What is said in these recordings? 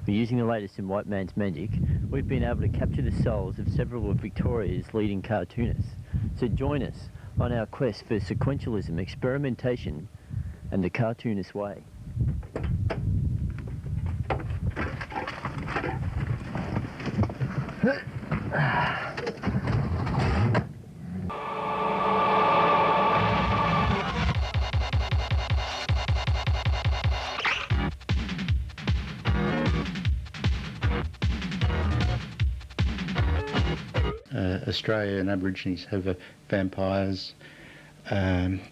By using the latest in white man's magic, we've been able to capture the souls of several of Victoria's leading cartoonists. So join us on our quest for sequentialism, experimentation, and the cartoonist way. Australia and Aborigines have vampires,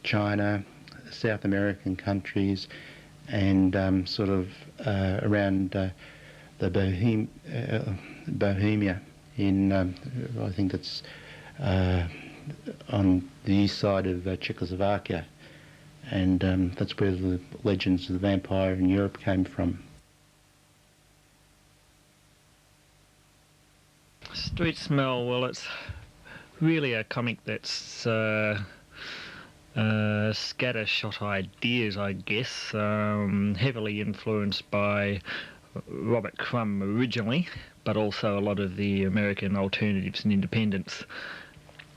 China, South American countries, and sort of around the Bohemia in, I think that's on the east side of Czechoslovakia, and that's where the legends of the vampire in Europe came from. Street Smell, well, it's really a comic that's scattershot ideas, I guess, heavily influenced by Robert Crumb originally, but also a lot of the American alternatives and independents.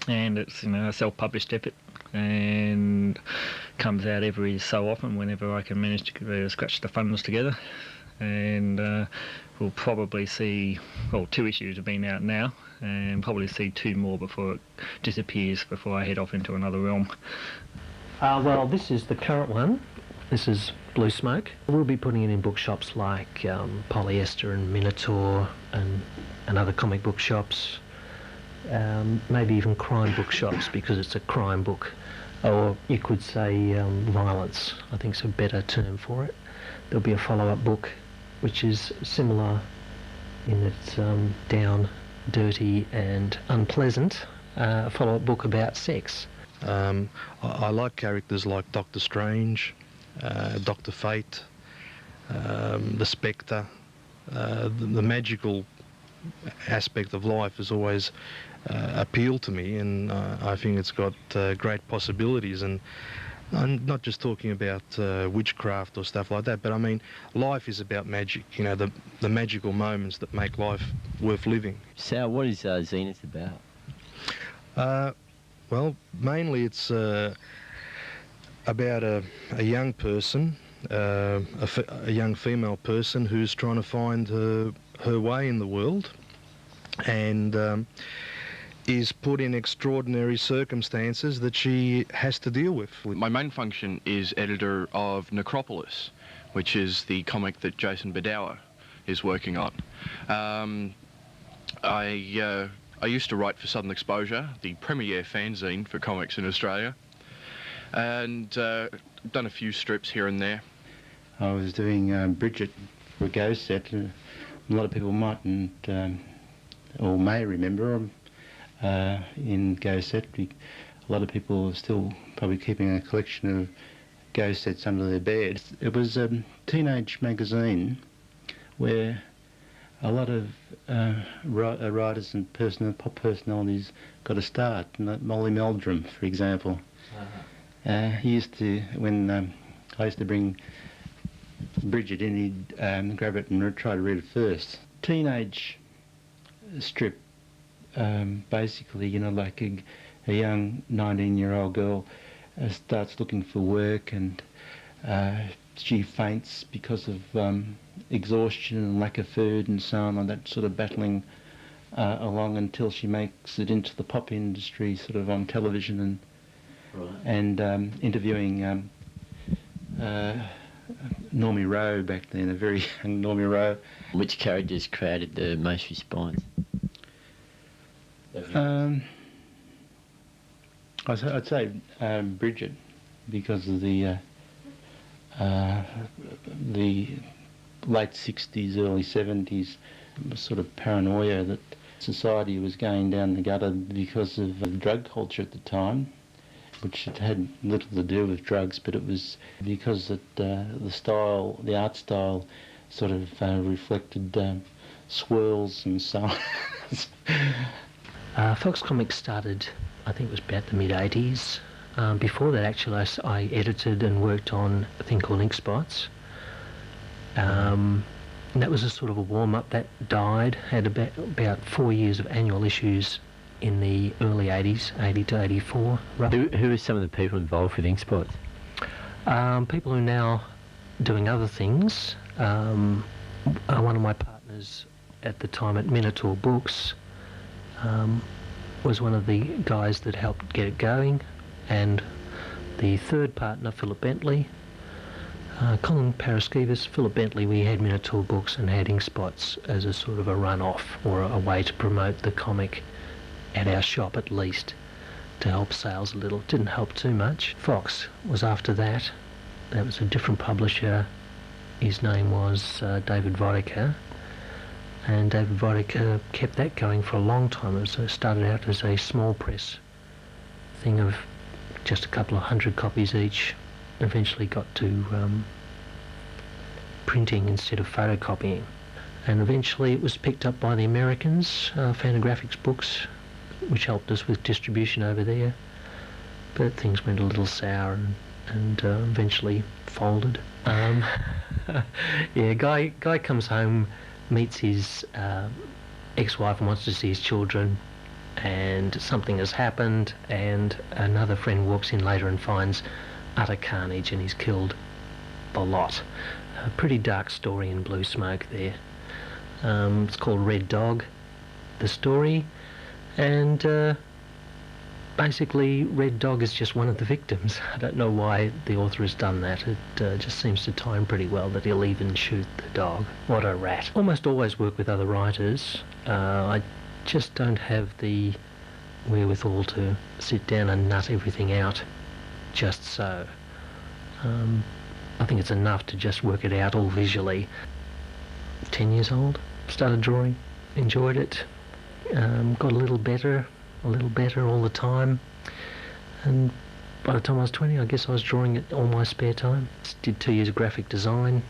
And it's, you know, a self-published effort, and comes out every so often whenever I can manage to scratch the funds together. And we'll probably see, well, 2 issues have been out now, and probably see 2 more before it disappears, before I head off into another realm. Well, this is the current one. This is Blue Smoke. We'll be putting it in bookshops like Polyester and Minotaur and other comic book shops, maybe even crime bookshops, because it's a crime book, or you could say violence, I think is a better term for it. There'll be a follow-up book which is similar in that it's down, dirty and unpleasant, a follow-up book about sex. I like characters like Doctor Strange, Dr. Fate, the Spectre. The magical aspect of life has always appealed to me, and I think it's got great possibilities. And I'm not just talking about witchcraft or stuff like that, but I mean, life is about magic, you know, the magical moments that make life worth living. Sal, what is Zenith about? Well, mainly it's about a young person, a young female person who's trying to find her way in the world, and is put in extraordinary circumstances that she has to deal with. My main function is editor of Necropolis, which is the comic that Jason Badower is working on. I used to write for Southern Exposure, the premier fanzine for comics in Australia, and done a few strips here and there. I was doing Bridget for a Go set. A lot of people mightn't or may remember in Go Set. A lot of people are still probably keeping a collection of Go Sets under their bed. It was a teenage magazine where a lot of writers and pop personalities got a start. Molly Meldrum, for example. He used to, when I used to bring Bridget in, he'd grab it and try to read it first. Teenage strip, basically, you know, like a young 19-year-old girl starts looking for work, and she faints because of exhaustion and lack of food and so on, and that sort of battling along until she makes it into the pop industry, sort of on television, and and interviewing Normie Rowe back then, a very young Normie Rowe. Which characters created the most response? I'd say Bridget, because of the late 60s, early 70s sort of paranoia that society was going down the gutter because of the drug culture at the time, which it had little to do with drugs, but it was because the art style sort of reflected swirls and so on. Fox Comics started, I think it was about the mid-80s. Before that, actually, I edited and worked on a thing called Ink Spots. And that was a sort of a warm-up. That died, had about 4 years of annual issues in the early 80s, 80 to 84. Who are some of the people involved with Ink Spots? People who are now doing other things. One of my partners at the time at Minotaur Books was one of the guys that helped get it going, and the third partner, Philip Bentley, Colin Paraskevas, Philip Bentley. We had Minotaur Books and had Ink Spots as a sort of a run-off or a way to promote the comic at our shop, at least, to help sales a little. Didn't help too much. Fox was after that. That was a different publisher. His name was David Vodicka, and David Vodicka kept that going for a long time. It started out as a small press thing of just a couple of 100 copies each. Eventually got to printing instead of photocopying, and eventually it was picked up by the Americans, Fantagraphics Books, which helped us with distribution over there, but things went a little sour and eventually folded. Yeah, guy comes home, meets his ex-wife and wants to see his children, and something has happened, and another friend walks in later and finds utter carnage, and he's killed the lot. A pretty dark story in Blue Smoke there. It's called Red Dog, the story, and basically Red Dog is just one of the victims. I don't know why the author has done that. It just seems to time pretty well that he'll even shoot the dog. What a rat. Almost always work with other writers. I just don't have the wherewithal to sit down and nut everything out just so. I think it's enough to just work it out all visually. 10 years old, started drawing, enjoyed it, got a little better all the time, and by the time I was 20 I guess I was drawing it all my spare time. Did 2 years of graphic design.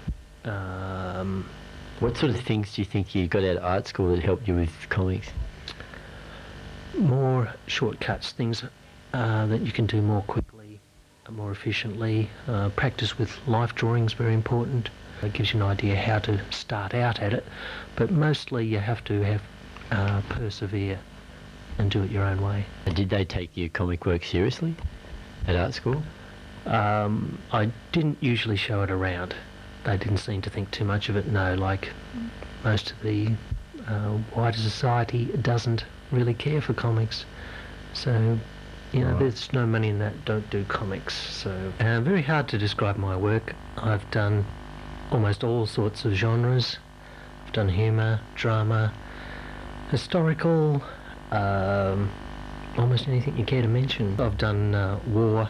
What sort of things do you think you got out of art school that helped you with comics? More shortcuts, things that you can do more quickly, more efficiently. Practice with life drawing is very important. It gives you an idea how to start out at it, but mostly you have to have persevere and do it your own way. And did they take your comic work seriously at art school? I didn't usually show it around. They didn't seem to think too much of it, no. Like most of the wider society doesn't really care for comics, so you know, there's no money in that, don't do comics. So very hard to describe my work. I've done almost all sorts of genres. I've done humour, drama, historical, almost anything you care to mention. I've done war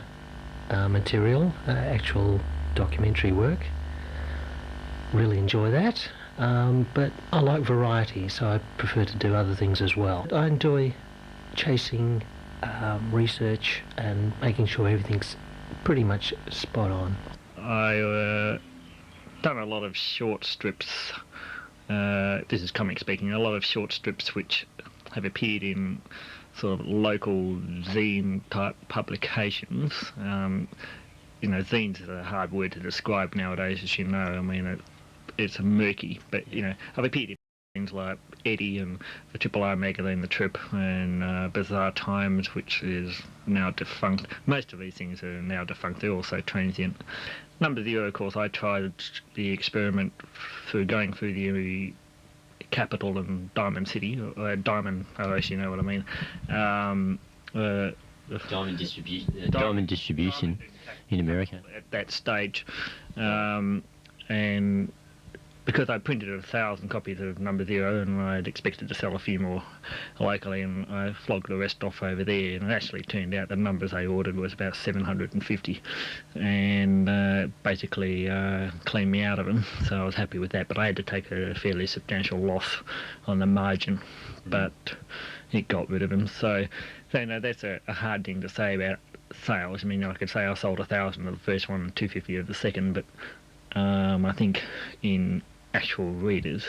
material, actual documentary work. Really enjoy that, but I like variety, so I prefer to do other things as well. I enjoy chasing research and making sure everything's pretty much spot on. I done a lot of short strips. This is comic speaking. A lot of short strips which have appeared in sort of local zine type publications. You know, zines are a hard word to describe nowadays, as you know. I mean, it's murky, but you know, I've appeared in things like Eddie and the Triple R magazine, The Trip, and Bizarre Times, which is now defunct. Most of these things are now defunct. They're also transient. Number Zero, of course, I tried the experiment through going through the Capital and Diamond City, Diamond, I actually know what I mean. Diamond distribution in America. At that stage, and because I printed 1,000 copies of Number Zero and I'd expected to sell a few more locally, and I flogged the rest off over there, and it actually turned out the numbers they ordered was about 750, and basically cleaned me out of them, so I was happy with that. But I had to take a fairly substantial loss on the margin, but it got rid of them. So you know, that's a hard thing to say about sales. I mean, I could say I sold 1,000 of the first one and 250 of the second, but I think in actual readers,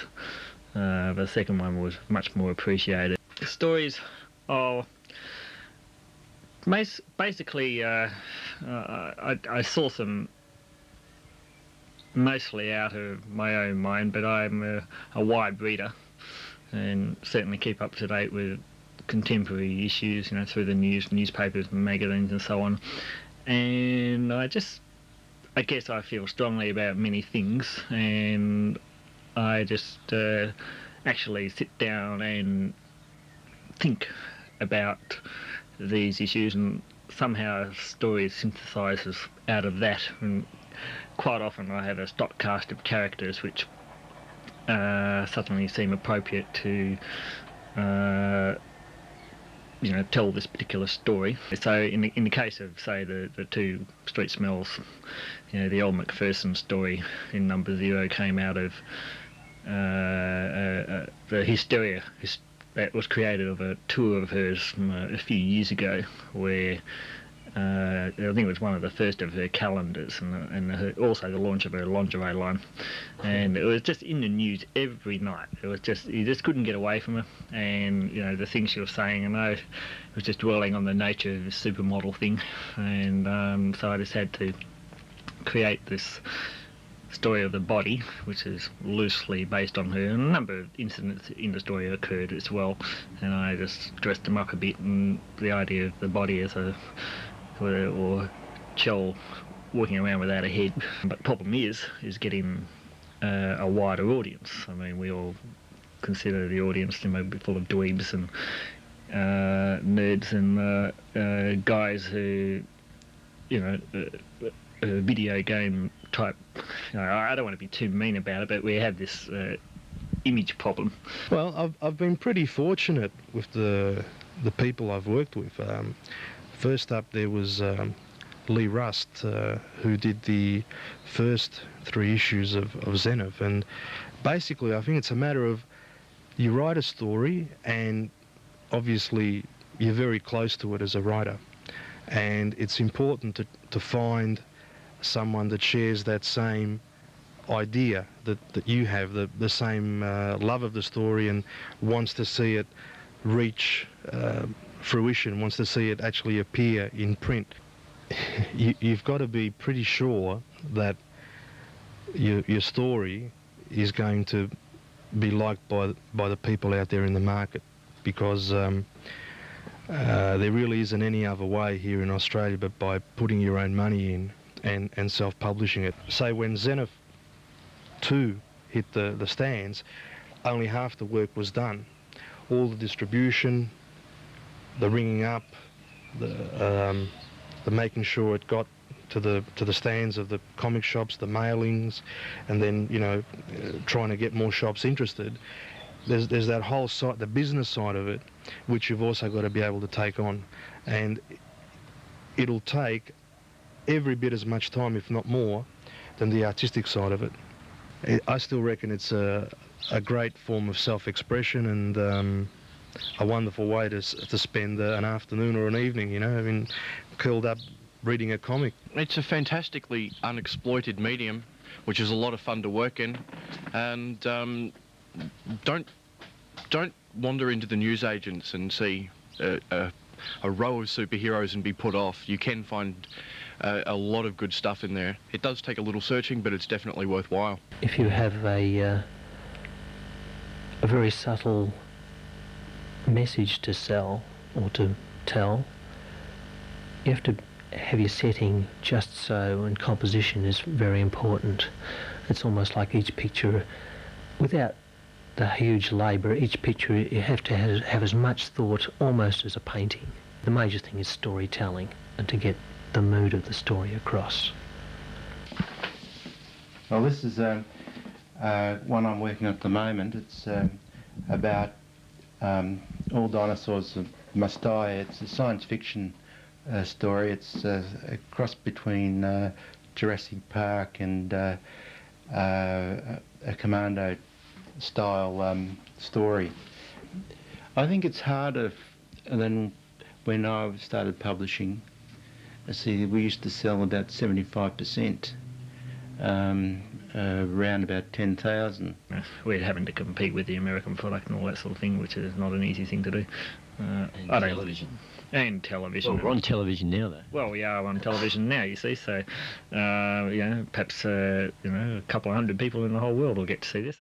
the second one was much more appreciated. Stories, basically, I saw some mostly out of my own mind, but I'm a wide reader and certainly keep up to date with contemporary issues, you know, through the newspapers and magazines and so on. And I guess I feel strongly about many things, and I just actually sit down and think about these issues, and somehow a story synthesises out of that. And quite often I have a stock cast of characters which suddenly seem appropriate to tell this particular story. So in the case of, say, the two street smells, you know, the old Macpherson story in number 0 came out of the hysteria that was created of a tour of hers a few years ago, where I think it was one of the first of her calendars, and also the launch of her lingerie line, and it was just in the news every night. It was just, you just couldn't get away from her, and you know, the things she was saying, and I was just dwelling on the nature of this supermodel thing, and so I just had to create this story of the body, which is loosely based on her. And a number of incidents in the story occurred as well, and I just dressed them up a bit, and the idea of the body as a or shell walking around without a head. But the problem is getting a wider audience. I mean, we all consider the audience to be full of dweebs and nerds and guys who, you know, video game type. You know, I don't want to be too mean about it, but we have this image problem. Well, I've been pretty fortunate with the people I've worked with. First up, there was Lee Rust, who did the first 3 issues of Zenith, and basically I think it's a matter of, you write a story and obviously you're very close to it as a writer, and it's important to find someone that shares that same idea that you have, the same love of the story, and wants to see it reach fruition, wants to see it actually appear in print. You've got to be pretty sure that your story is going to be liked by the people out there in the market, because there really isn't any other way here in Australia but by putting your own money in and self-publishing it. Say when Zenith 2 hit the stands, only half the work was done. All the distribution, the ringing up, the making sure it got to the stands of the comic shops, the mailings, and then, you know, trying to get more shops interested. There's that whole side, the business side of it, which you've also got to be able to take on, and it'll take every bit as much time, if not more, than the artistic side of it. I still reckon it's a great form of self-expression, and a wonderful way to spend an afternoon or an evening, you know, having curled up reading a comic. It's a fantastically unexploited medium, which is a lot of fun to work in, and don't wander into the newsagents and see a row of superheroes and be put off. You can find a lot of good stuff in there. It does take a little searching, but it's definitely worthwhile. If you have a very subtle message to sell or to tell, you have to have your setting just so, and composition is very important. It's almost like each picture, without the huge labour, each picture you have to have as much thought almost as a painting. The major thing is storytelling, and to get the mood of the story across. Well, this is one I'm working on at the moment. It's about all dinosaurs must die. It's a science fiction story. It's a cross between Jurassic Park and a Commando style story. I think it's harder than when I started publishing. See, we used to sell about 75%, and around about 10,000. We're having to compete with the American product and all that sort of thing, which is not an easy thing to do. And television. And television. Well, we're on television now, though. Well, we are on television now, you see, so, perhaps, a couple of hundred people in the whole world will get to see this.